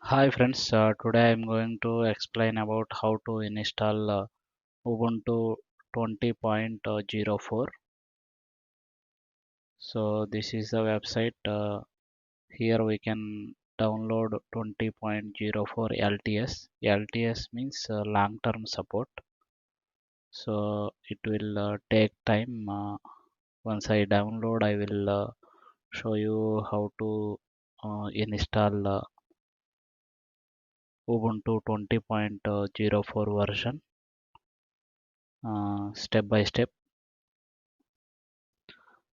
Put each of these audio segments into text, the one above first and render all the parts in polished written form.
Hi friends, today I'm going to explain about how to install Ubuntu 20.04. So this is the website. Here we can download 20.04 LTS. LTS means long-term support. So it will take time. Once I download, I will show you how to install Ubuntu 20.04 version. Step by step.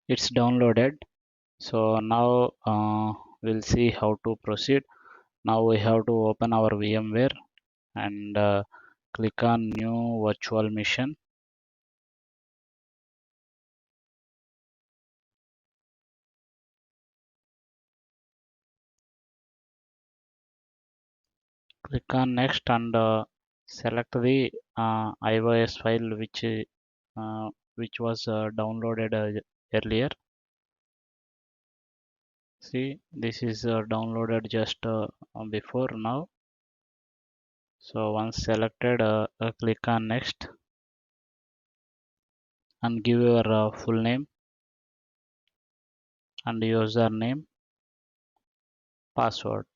It's downloaded. So now we'll see how to proceed. Now we have to open our VMware and click on new virtual machine. Click on next and select the iOS file which was downloaded earlier. See, this is downloaded just before now. So once selected, click on next and give your full name and username, password.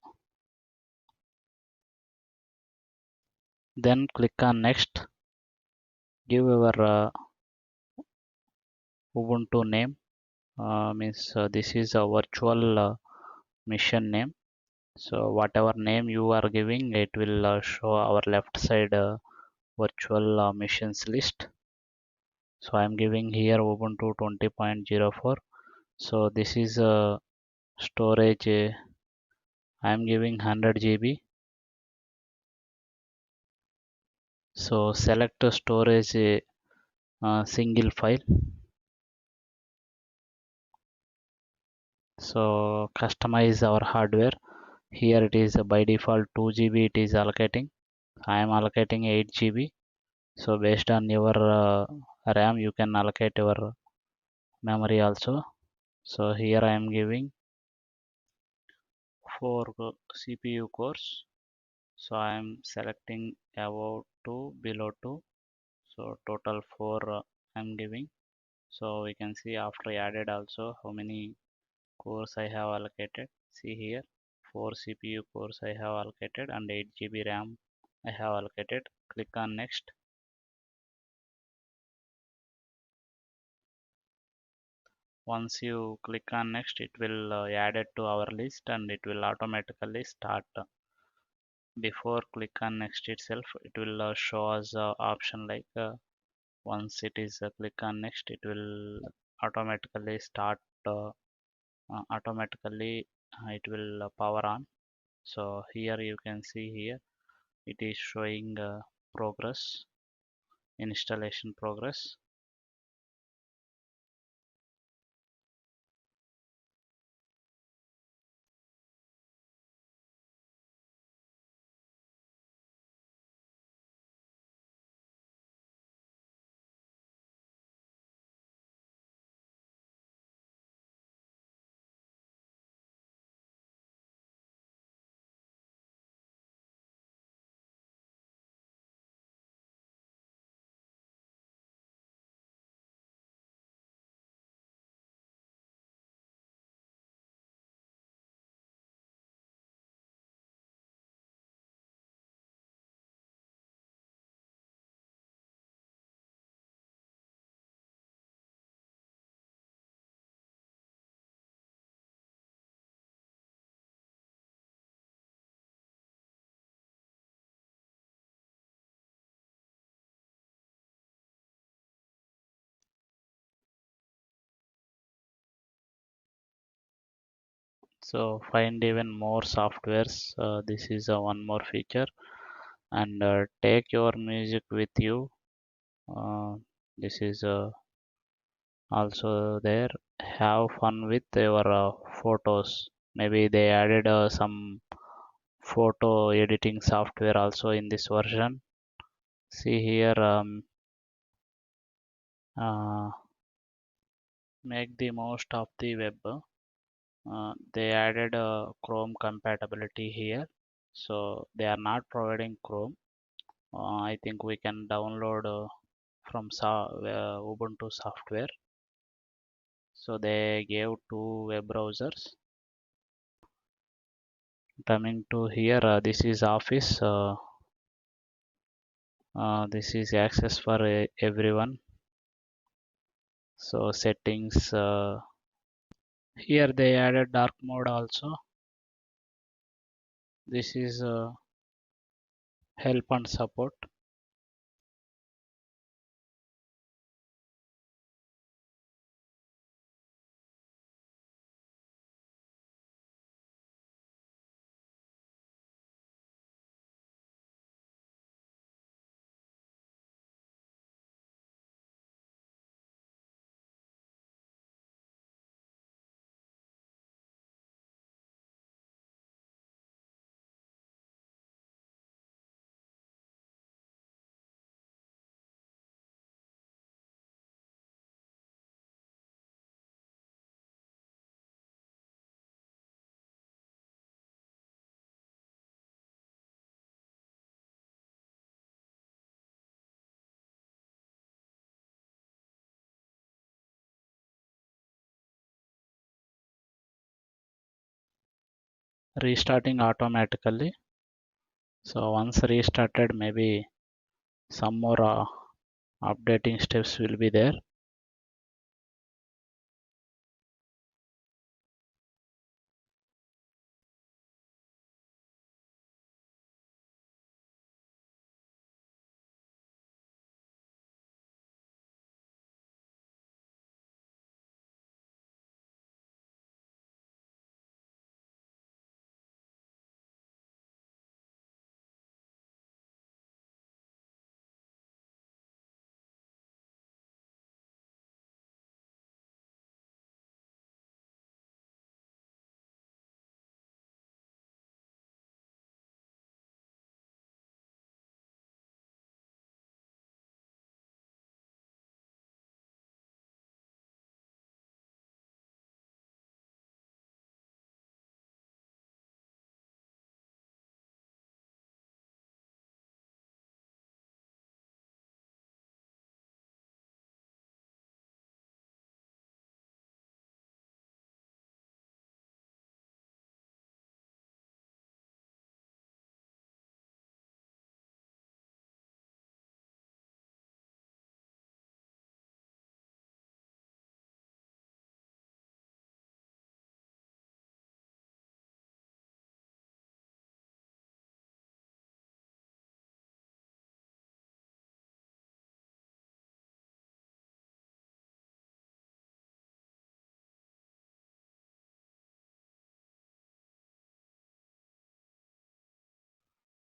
Then click on next. Give your Ubuntu name. Means this is a virtual machine name. So whatever name you are giving, it will show our left side virtual machines list. So I am giving here Ubuntu 20.04. So this is storage. I am giving 100 GB. So select storage single file. So customize our hardware. Here it is by default 2 GB it is allocating. I am allocating 8 GB. So based on your RAM you can allocate your memory also. So here I am giving 4 CPU cores. So I am selecting above 2, below 2. So total 4 I am giving. So we can see after added also how many cores I have allocated. See here 4 CPU cores I have allocated and 8 GB RAM I have allocated. Click on next. Once you click on next, it will add it to our list and it will automatically start. Before click on next itself, it will show us option like once it is click on next, it will automatically start. Automatically, it will power on. So here you can see here it is showing progress, installation progress. So find even more softwares. This is one more feature, and take your music with you. Uh, this is also there. Have fun with your photos. Maybe they added some photo editing software also in this version. See here, uh, make the most of the web. They added Chrome compatibility here. So they are not providing Chrome. I think we can download from Ubuntu software. So they gave two web browsers. Coming to here, this is Office. This is access for everyone. So settings. Here they added dark mode also. This is help and support. Restarting automatically. So once restarted, maybe some more updating steps will be there.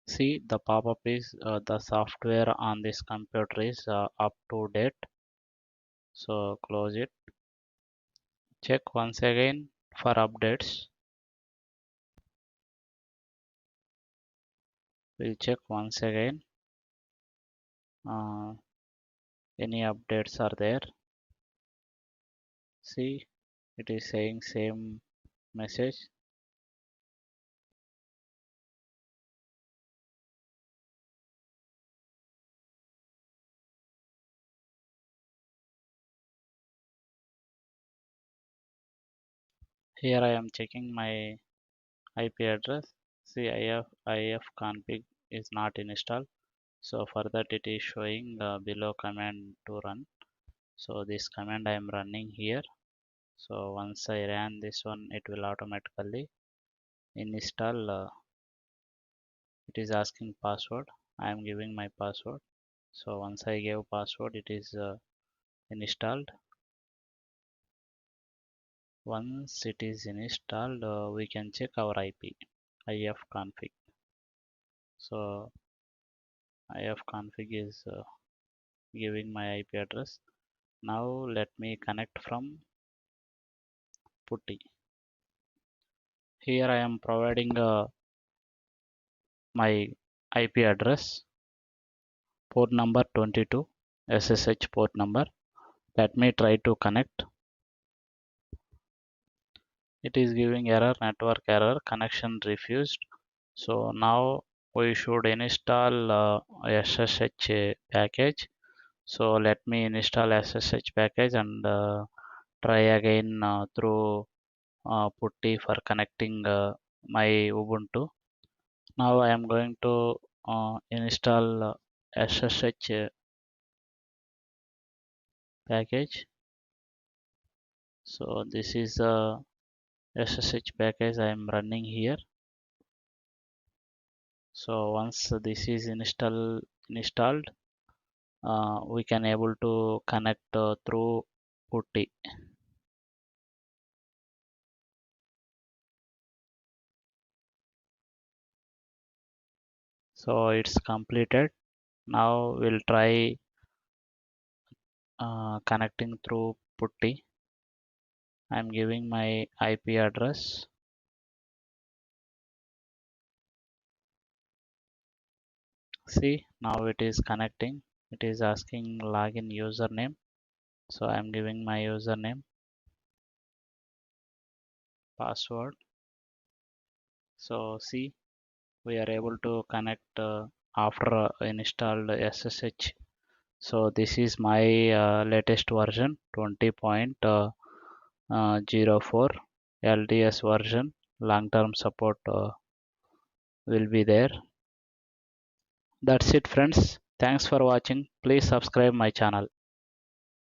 See, the pop-up is the software on this computer is up to date. So close it. Check once again for updates. We'll check once again. Uh, any updates are there? See, it is saying same message. Here I am checking my IP address. See, if config is not installed. So for that it is showing below command to run. So this command I am running here. So once I ran this one, it will automatically install. It is asking password. I am giving my password. So once I gave password, it is installed. Once it is installed, we can check our IP ifconfig. So ifconfig is giving my IP address. Now let me connect from putty. Here I am providing my IP address, port number 22, SSH port number. Let me try to connect. It is giving error, network error, connection refused. So now we should install SSH package. So let me install SSH package and try again through putty for connecting my Ubuntu. Now I am going to install SSH package. So this is the SSH package I am running here. So once this is installed, we can able to connect through putty. So it's completed. Now we'll try connecting through putty. I'm giving my IP address. See, now it is connecting. It is asking login username. So I'm giving my username, password. So see, we are able to connect after installed SSH. So this is my latest version 20.04 LTS version. Long-term support will be there. That's it, friends. Thanks for watching. Please subscribe my channel.